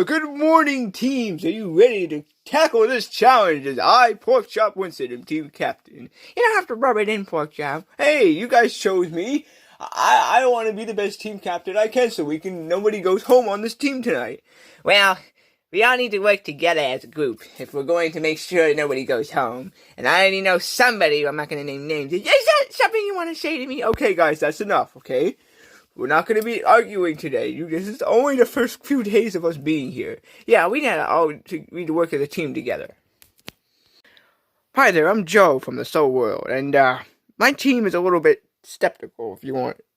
Good morning, teams. Are you ready to tackle this challenge as I, Pork Chop Winston, am team captain? You don't have to rub it in, Pork Chop. Hey, you guys chose me. I want to be the best team captain I can so nobody goes home on this team tonight. Well, we all need to work together as a group if we're going to make sure nobody goes home. And I already know somebody, I'm not going to name names. Is that something you want to say to me? Okay, guys, that's enough, okay? We're not going to be arguing today. This is only the first few days of us being here. Yeah, we need to work as a team together. Hi there, I'm Joe from the Soul World, and my team is a little bit skeptical,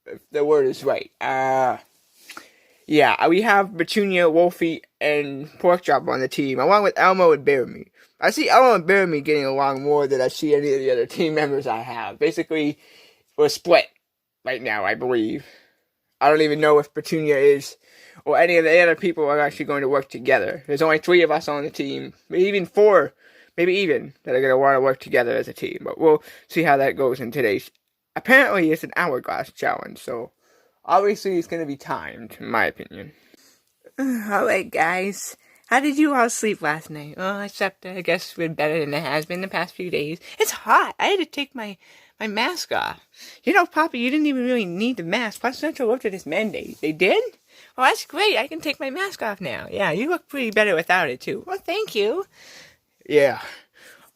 if the word is right. Yeah, we have Petunia, Wolfie, and Porkchop on the team, along with Elmo and Bearmy. I see Elmo and Bearmy getting along more than I see any of the other team members I have. Basically, we're split right now, I believe. I don't even know if Petunia is, or any of the other people are actually going to work together. There's only 3 of us on the team, maybe even 4, that are going to want to work together as a team. But we'll see how that goes in today's. Apparently, it's an hourglass challenge, so obviously it's going to be timed, in my opinion. Alright, guys. How did you all sleep last night? Well, except I guess we're better than it has been the past few days. It's hot. I had to take my mask off. You know, Papa, you didn't even really need the mask. Plus Central looked at this mandate. They did? Well, that's great. I can take my mask off now. Yeah, you look pretty better without it, too. Well, thank you. Yeah.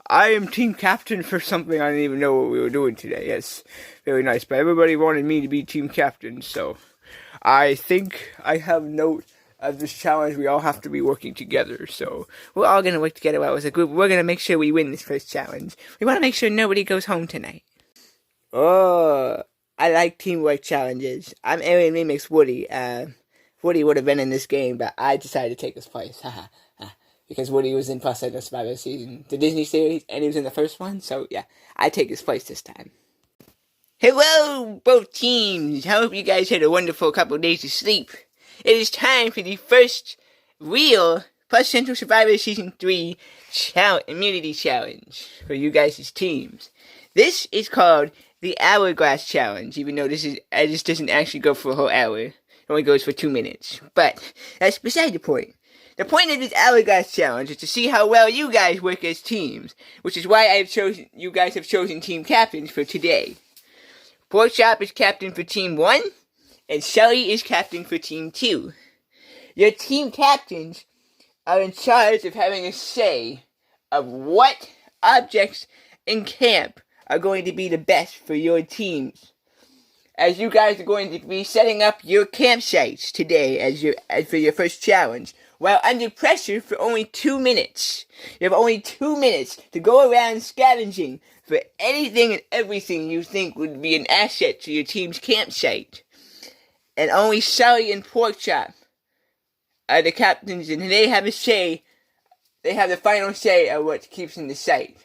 I am team captain for something I didn't even know what we were doing today. It's very nice, but everybody wanted me to be team captain, so I think I have note of this challenge. We all have to be working together, so we're all going to work together well as a group. We're going to make sure we win this first challenge. We want to make sure nobody goes home tonight. Oh, I like teamwork challenges. I'm Aaron Remix Woody. Woody would have been in this game, but I decided to take his place. Because Woody was in Plush Survivor season, the Disney series, and he was in the first one, so yeah, I take his place this time. Hello, both teams. I hope you guys had a wonderful couple of days of sleep. It is time for the first real Plush Central Survivor Season 3 immunity challenge for you guys' teams. This is called the Hourglass Challenge, even though this doesn't actually go for a whole hour. It only goes for 2 minutes. But that's beside the point. The point of this Hourglass Challenge is to see how well you guys work as teams, which is why you guys have chosen team captains for today. Porkchop is captain for Team 1, and Shelly is captain for Team 2. Your team captains are in charge of having a say of what objects in camp are going to be the best for your teams, as you guys are going to be setting up your campsites today as for your first challenge, while under pressure for only 2 minutes. You have only 2 minutes to go around scavenging for anything and everything you think would be an asset to your team's campsite. And only Shelly and Porkchop are the captains, and they have a say. They have the final say of what keeps in the site.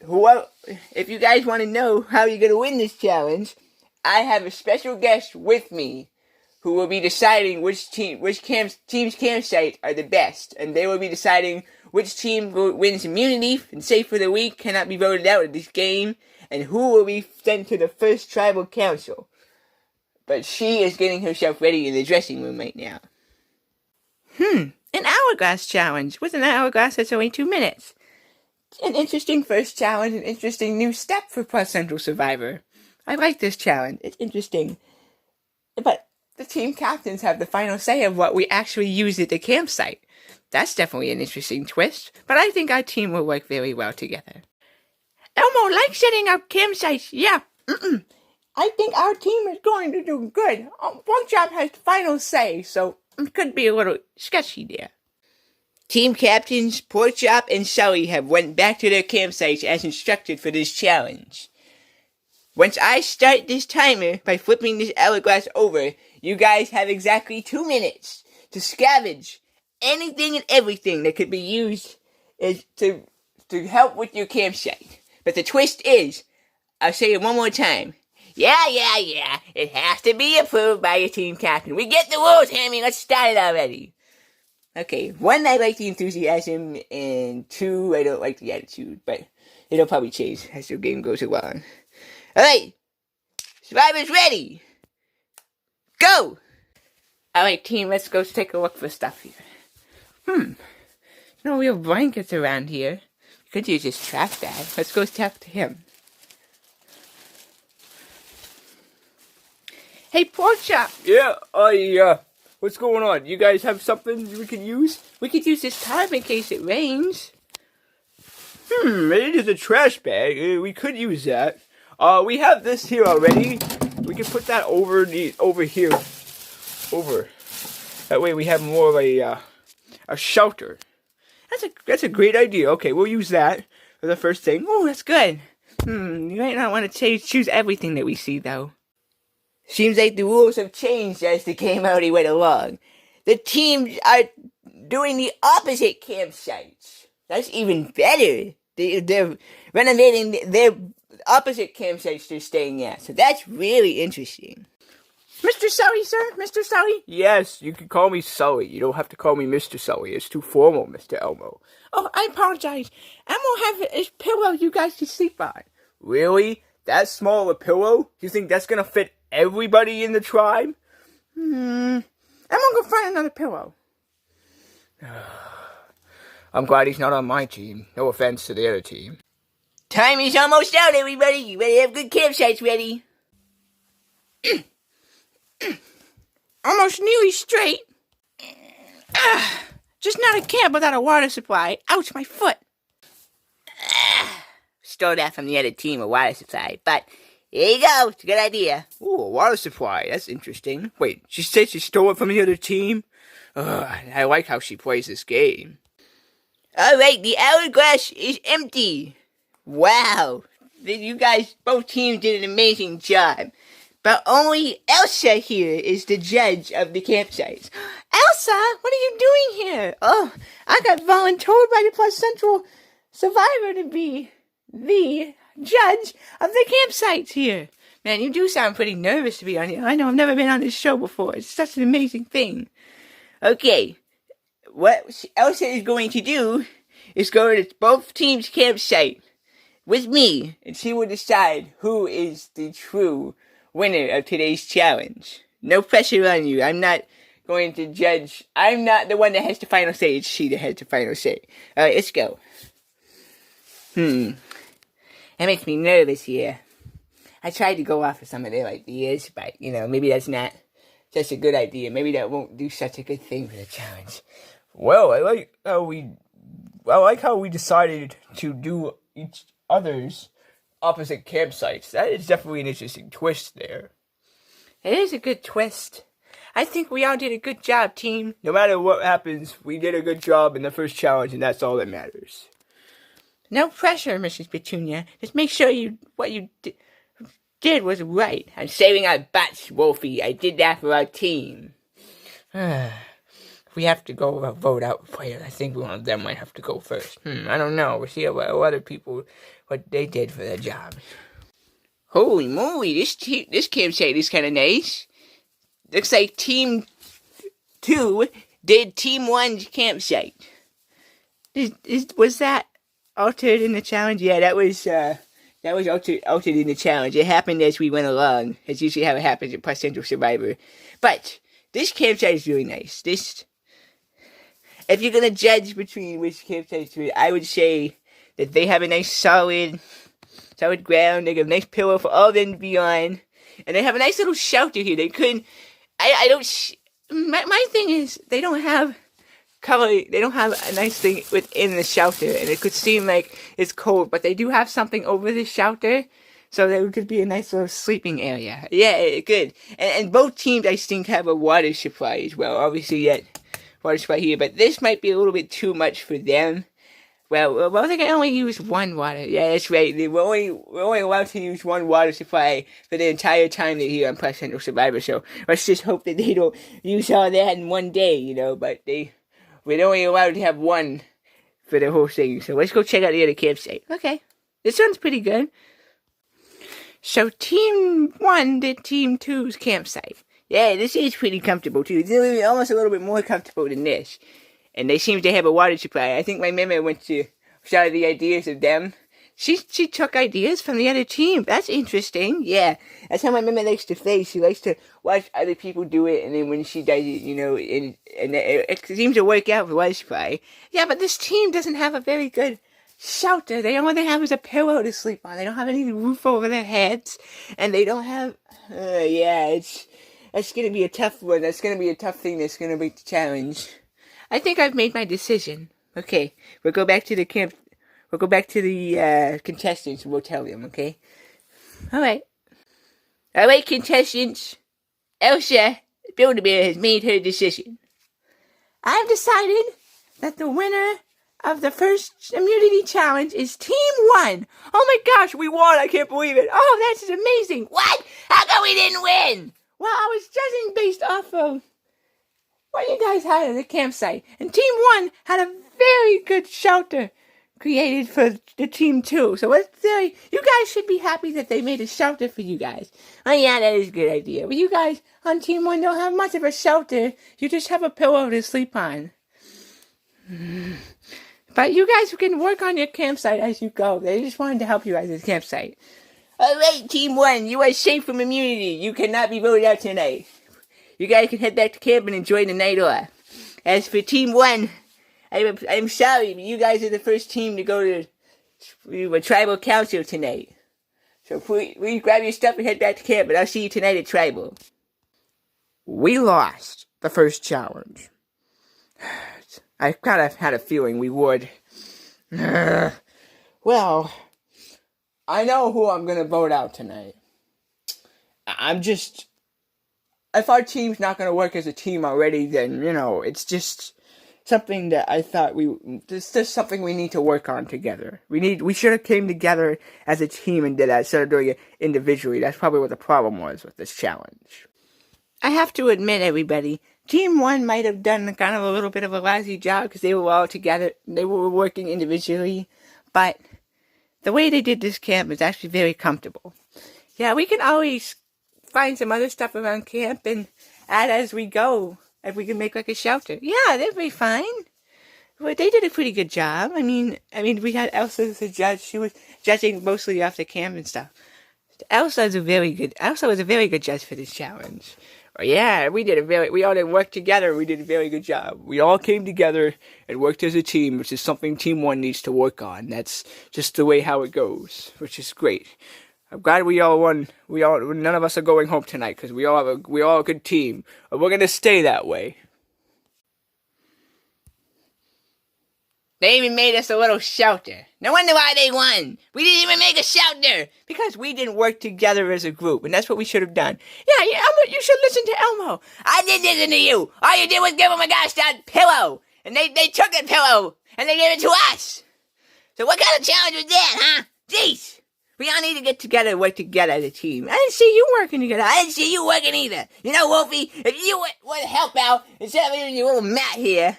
Well, if you guys want to know how you're going to win this challenge, I have a special guest with me who will be deciding which team's campsite are the best, and they will be deciding which team wins immunity and safe for the week, cannot be voted out of this game, and who will be sent to the first tribal council. But she is getting herself ready in the dressing room right now. An hourglass challenge. With an hourglass, that's only 2 minutes. An interesting first challenge, an interesting new step for Plush Central Survivor. I like this challenge. It's interesting. But the team captains have the final say of what we actually use at the campsite. That's definitely an interesting twist, but I think our team will work very well together. Elmo likes setting up campsites. Yeah. I think our team is going to do good. Porkchop has the final say, so it could be a little sketchy there. Team captains Porkchop and Shelly have went back to their campsites as instructed for this challenge. Once I start this timer by flipping this hourglass over, you guys have exactly 2 minutes to scavenge anything and everything that could be used to help with your campsite. But the twist is, I'll say it one more time. Yeah. It has to be approved by your team captain. We get the rules, Hammy. Let's start it already. Okay, 1, I like the enthusiasm, and 2, I don't like the attitude, but it'll probably change as the game goes along. Alright, Survivor's ready! Go! Alright, team, let's go take a look for stuff here. No real blankets around here. We could use this trash bag. Let's go talk to him. Hey, pork chop! Yeah, what's going on? You guys have something we can use? We could use this tarp in case it rains. It is a trash bag. We could use that. We have this here already. We can put that over here. Over. That way we have more of a shelter. That's a great idea. Okay, we'll use that for the first thing. Oh, that's good. You might not want to choose everything that we see, though. Seems like the rules have changed as the game already went along. The teams are doing the opposite campsites. That's even better. They're renovating their opposite campsites they're staying at. So that's really interesting. Mr. Sully, sir? Mr. Sully? Yes, you can call me Sully. You don't have to call me Mr. Sully. It's too formal, Mr. Elmo. Oh, I apologize. Elmo have a pillow you guys can sleep on. Really? That small a pillow? You think that's gonna fit everybody in the tribe? I'm gonna go find another pillow. I'm glad he's not on my team. No offense to the other team. Time is almost out, everybody. You better have good campsites ready. Almost nearly straight. Just not a camp without a water supply. Ouch, my foot. Stole that from the other team, a water supply. But here you go. It's a good idea. Ooh, a water supply. That's interesting. Wait, she said she stole it from the other team? I like how she plays this game. Alright, the hourglass is empty. Wow. You guys, both teams did an amazing job. But only Elsa here is the judge of the campsites. Elsa, what are you doing here? Oh, I got volunteered by the Plush Central Survivor to be the judge of the campsites here. Man, you do sound pretty nervous to be on here. I know, I've never been on this show before. It's such an amazing thing. Okay, what Elsa is going to do is go to both teams' campsite with me, and she will decide who is the true winner of today's challenge. No pressure on you. I'm not going to judge. I'm not the one that has the final say. It's she that has the final say. Alright, let's go. That makes me nervous here. I tried to go off of some of their ideas, but, maybe that's not such a good idea. Maybe that won't do such a good thing for the challenge. Well, I like how we decided to do each other's opposite campsites. That is definitely an interesting twist there. It is a good twist. I think we all did a good job, team. No matter what happens, we did a good job in the first challenge, and that's all that matters. No pressure, Mrs. Petunia. Just make sure what you did was right. I'm saving our butts, Wolfie. I did that for our team. We have to go vote out players. I think one of them might have to go first. I don't know. We'll see what other people, what they did for their job. Holy moly, this campsite is kind of nice. Looks like Team 2 did Team 1's campsite. Was that altered in the challenge? Yeah, that was altered in the challenge. It happened as we went along. That's usually how it happens in Plush Central Survivor. But this campsite is really nice. If you're gonna judge between which campsites to, I would say that they have a nice solid ground. They have a nice pillow for all of them to be on, and they have a nice little shelter here. They couldn't. My thing is they don't have color. They don't have a nice thing within the shelter, and it could seem like it's cold, but they do have something over the shelter, so there could be a nice little sleeping area. Yeah, good. And both teams, I think, have a water supply as well. Obviously, that water supply here, but this might be a little bit too much for them. Well, they can only use one water. Yeah, that's right. We're only allowed to use one water supply for the entire time they're here on Plush Central Survivor. So let's just hope that they don't use all that in one day, But we're only allowed to have one for the whole thing. So let's go check out the other campsite. Okay, this one's pretty good. So Team 1 did Team 2's campsite. Yeah, this is pretty comfortable too. It's almost a little bit more comfortable than this. And they seem to have a water supply. I think my memo went to share the ideas of them. She took ideas from the other team. That's interesting. Yeah, that's how my mama likes to play. She likes to watch other people do it, and then when she does it, and it seems to work out for Wi-Fi. Yeah, but this team doesn't have a very good shelter. All they have is a pillow to sleep on. They don't have any roof over their heads, and they don't have. That's gonna be a tough one. That's gonna be a tough thing. That's gonna be the challenge. I think I've made my decision. Okay, we'll go back to the camp. We'll go back to the contestants and we'll tell them, okay? Alright. Alright, contestants. Elsa, Build-A-Bear has made her decision. I've decided that the winner of the first immunity challenge is Team 1. Oh my gosh, we won. I can't believe it. Oh, that's amazing. What? How come we didn't win? Well, I was judging based off of what you guys had at the campsite. And Team 1 had a very good shelter created for the Team 2. So you guys should be happy that they made a shelter for you guys. Oh yeah, that is a good idea. But you guys on Team 1 don't have much of a shelter. You just have a pillow to sleep on. But you guys can work on your campsite as you go. They just wanted to help you guys at the campsite. Alright, Team 1, you are safe from immunity. You cannot be voted out tonight. You guys can head back to camp and enjoy the night off. As for Team 1, I'm sorry, but you guys are the first team to go to a tribal council tonight. So please grab your stuff and head back to camp, and I'll see you tonight at tribal. We lost the first challenge. I kind of had a feeling we would. Well, I know who I'm going to vote out tonight. If our team's not going to work as a team already, then, it's just something that I thought it's just something we need to work on together. We should have came together as a team and did that instead of doing it individually. That's probably what the problem was with this challenge. I have to admit, everybody, Team 1 might have done kind of a little bit of a lousy job because they were all together. They were working individually, but the way they did this camp is actually very comfortable. Yeah, we can always find some other stuff around camp and add as we go. If we can make like a shelter. Yeah, that'd be fine. Well, they did a pretty good job. I mean, we had Elsa as a judge. She was judging mostly off the camp and stuff. Elsa was a very good judge for this challenge. Yeah, we all did work together. We did a very good job. We all came together and worked as a team, which is something Team 1 needs to work on. That's just the way how it goes, which is great. I'm glad we all won. None of us are going home tonight because we all a good team. And we're gonna stay that way. They even made us a little shelter. No wonder why they won. We didn't even make a shelter. Because we didn't work together as a group, and that's what we should have done. Yeah, Elmo, you should listen to Elmo. I did listen to you. All you did was give them a gosh darn pillow. And they took that pillow, and they gave it to us. So what kind of challenge was that, huh? Jeez. We all need to get together and work together as a team. I didn't see you working together. I didn't see you working either. You know, Wolfie, if you would help out instead of using your little mat here,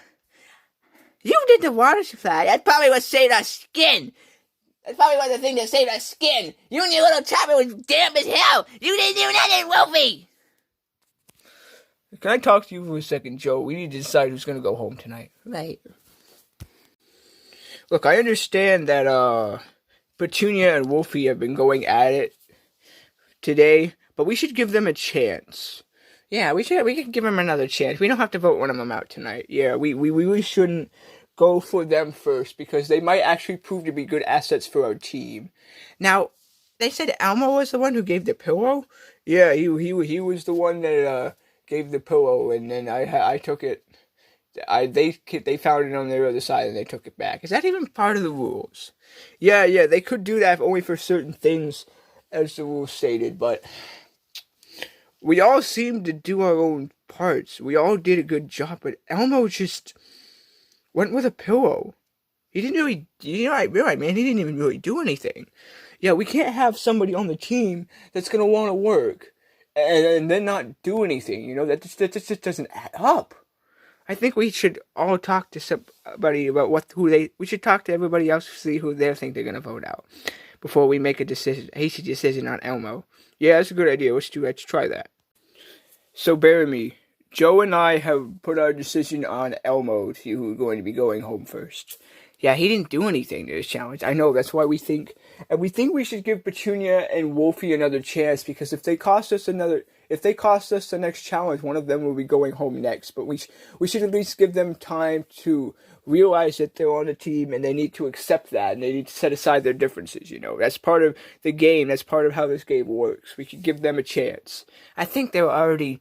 you did the water supply. That's probably what saved our skin. That's probably one of the things that saved our skin. You and your little chopper was damp as hell. You didn't do nothing, Wolfie. Can I talk to you for a second, Joe? We need to decide who's going to go home tonight. Right. Look, I understand that, Petunia and Wolfie have been going at it today, but we should give them a chance. Yeah, we can give them another chance. We don't have to vote one of them out tonight. Yeah, we really shouldn't go for them first because they might actually prove to be good assets for our team. Now, they said Elmo was the one who gave the pillow? Yeah, he was the one that gave the pillow, and then I took it. They found it on their other side and they took it back. Is that even part of the rules? Yeah, they could do that only for certain things, as the rules stated, but we all seemed to do our own parts. We all did a good job, but Elmo just went with a pillow. He didn't really, man, he didn't even really do anything. Yeah, we can't have somebody on the team that's going to want to work and then not do anything, that just doesn't add up. I think we should all talk to somebody about we should talk to everybody else to see who they think they're going to vote out before we make a hasty decision on Elmo. Yeah, that's a good idea. Let's try that. So bear with me. Joe and I have put our decision on Elmo to who's going to be going home first. Yeah, he didn't do anything to this challenge. I know, that's why we think we should give Petunia and Wolfie another chance, because if they cost us the next challenge, one of them will be going home next. But we should at least give them time to realize that they're on a team and they need to accept that, and they need to set aside their differences, That's part of the game. That's part of how this game works. We should give them a chance. I think they already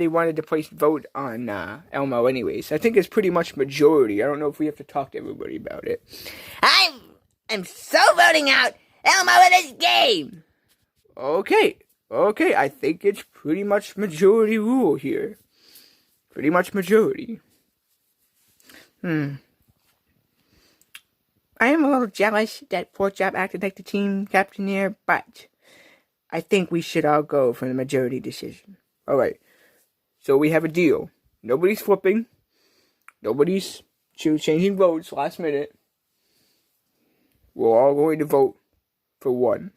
wanted to place vote on Elmo anyways. I think it's pretty much majority. I don't know if we have to talk to everybody about it. I'm so voting out Elmo in this game. Okay, I think it's pretty much majority rule here. Pretty much majority. I am a little jealous that Porkchop acted like the team captain here, but I think we should all go for the majority decision. Alright, so we have a deal. Nobody's flipping. Nobody's changing votes last minute. We're all going to vote for one.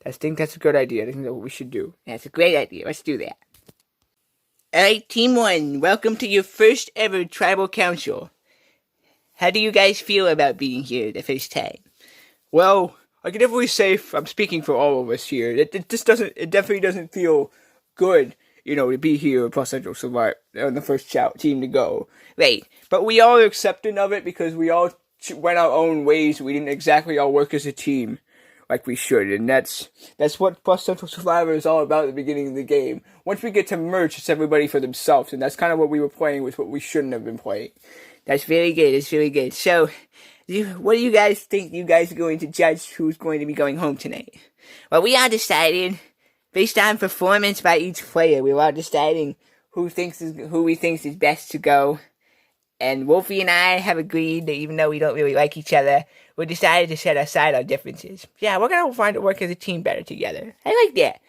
I think that's a good idea. I think that's what we should do. That's a great idea. Let's do that. Alright, Team 1, welcome to your first ever tribal council. How do you guys feel about being here the first time? Well, I can definitely say, I'm speaking for all of us here, it definitely doesn't feel good, to be here at Plus Central Survivor, on the first team to go. Right. But we all are accepting of it because we all went our own ways. We didn't exactly all work as a team like we should, and that's what Plus Central Survivor is all about at the beginning of the game. Once we get to merge, it's everybody for themselves, and that's kind of what we were playing with, what we shouldn't have been playing. That's very good. That's very good. So, what do you guys think you guys are going to judge who's going to be going home tonight? Well, we are deciding, based on performance by each player, we are deciding who we think is best to go. And Wolfie and I have agreed that even though we don't really like each other, we decided to set aside our differences. Yeah, we're going to find to work as a team better together. I like that.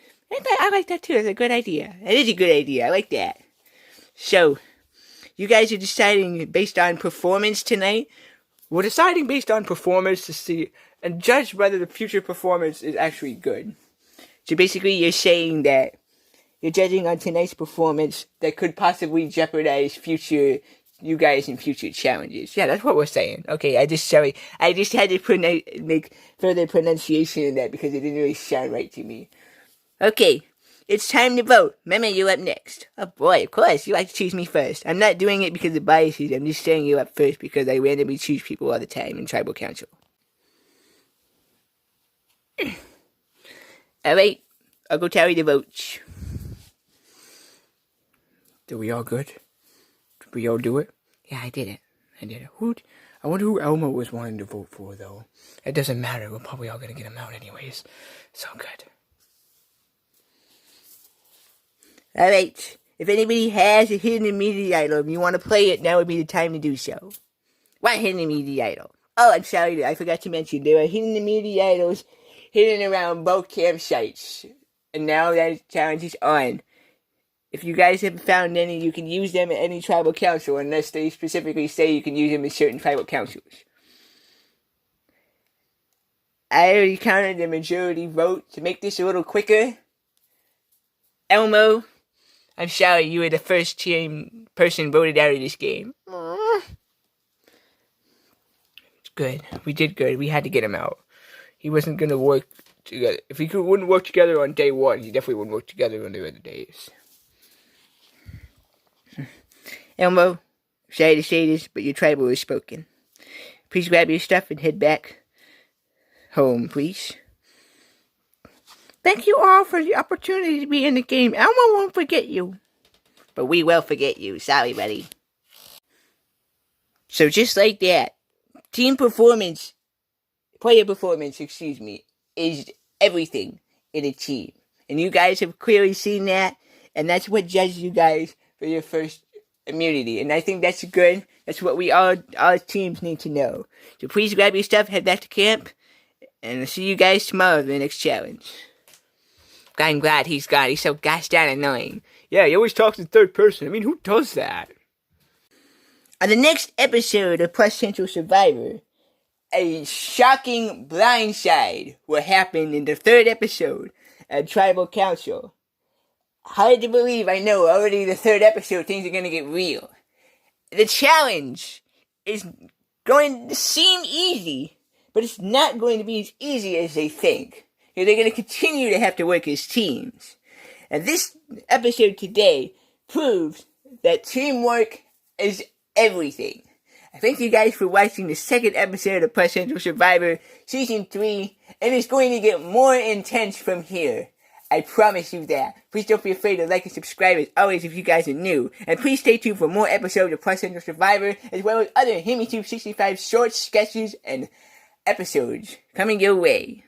I like that too. It's a good idea. It is a good idea. I like that. So, you guys are deciding based on performance tonight? We're deciding based on performance to see and judge whether the future performance is actually good. So basically you're saying that you're judging on tonight's performance that could possibly jeopardize you guys in future challenges. Yeah, that's what we're saying. Okay, I just had to make further pronunciation in that because it didn't really sound right to me. Okay, it's time to vote. Mema, you're up next. Oh boy, of course, you like to choose me first. I'm not doing it because of biases, I'm just saying you up first because I randomly choose people all the time in Tribal Council. Alright, I'll go tally the votes. Are we all good? Did we all do it? Yeah, I did it. I wonder who Elmo was wanting to vote for, though. It doesn't matter. We're probably all going to get him out anyways. So good. Alright, if anybody has a hidden immunity item, you want to play it, now would be the time to do so. What hidden immunity item? Oh, I'm sorry, I forgot to mention, there are hidden immunity items hidden around both campsites. And now that challenge is on. If you guys haven't found any, you can use them at any tribal council, unless they specifically say you can use them in certain tribal councils. I already counted the majority vote. To make this a little quicker, Elmo, I'm sorry, you were the first person voted out of this game. It's good. We did good. We had to get him out. He wasn't going to work together. If wouldn't work together on day one, he definitely wouldn't work together on the other days. Elmo, sorry to say this, but your tribal is spoken. Please grab your stuff and head back home, please. Thank you all for the opportunity to be in the game. Elmo won't forget you. But we will forget you. Sorry, buddy. So just like that, player performance, is everything in a team. And you guys have clearly seen that, and that's what judges you guys for your first immunity. And I think that's good. That's what all teams need to know. So please grab your stuff, head back to camp, and I'll see you guys tomorrow in the next challenge. I'm glad he's gone. He's so gosh darn annoying. Yeah, he always talks in third person. I mean, who does that? On the next episode of Plus Central Survivor, a shocking blindside will happen in the third episode of Tribal Council. Hard to believe, I know, already the third episode, things are gonna get real. The challenge is going to seem easy, but it's not going to be as easy as they think. They're going to continue to have to work as teams. And this episode today proves that teamwork is everything. I thank you guys for watching the second episode of Plush Central Survivor Season 3, and it's going to get more intense from here. I promise you that. Please don't be afraid to like and subscribe as always if you guys are new. And please stay tuned for more episodes of Plush Central Survivor, as well as other HimmeTube 65 shorts, sketches, and episodes coming your way.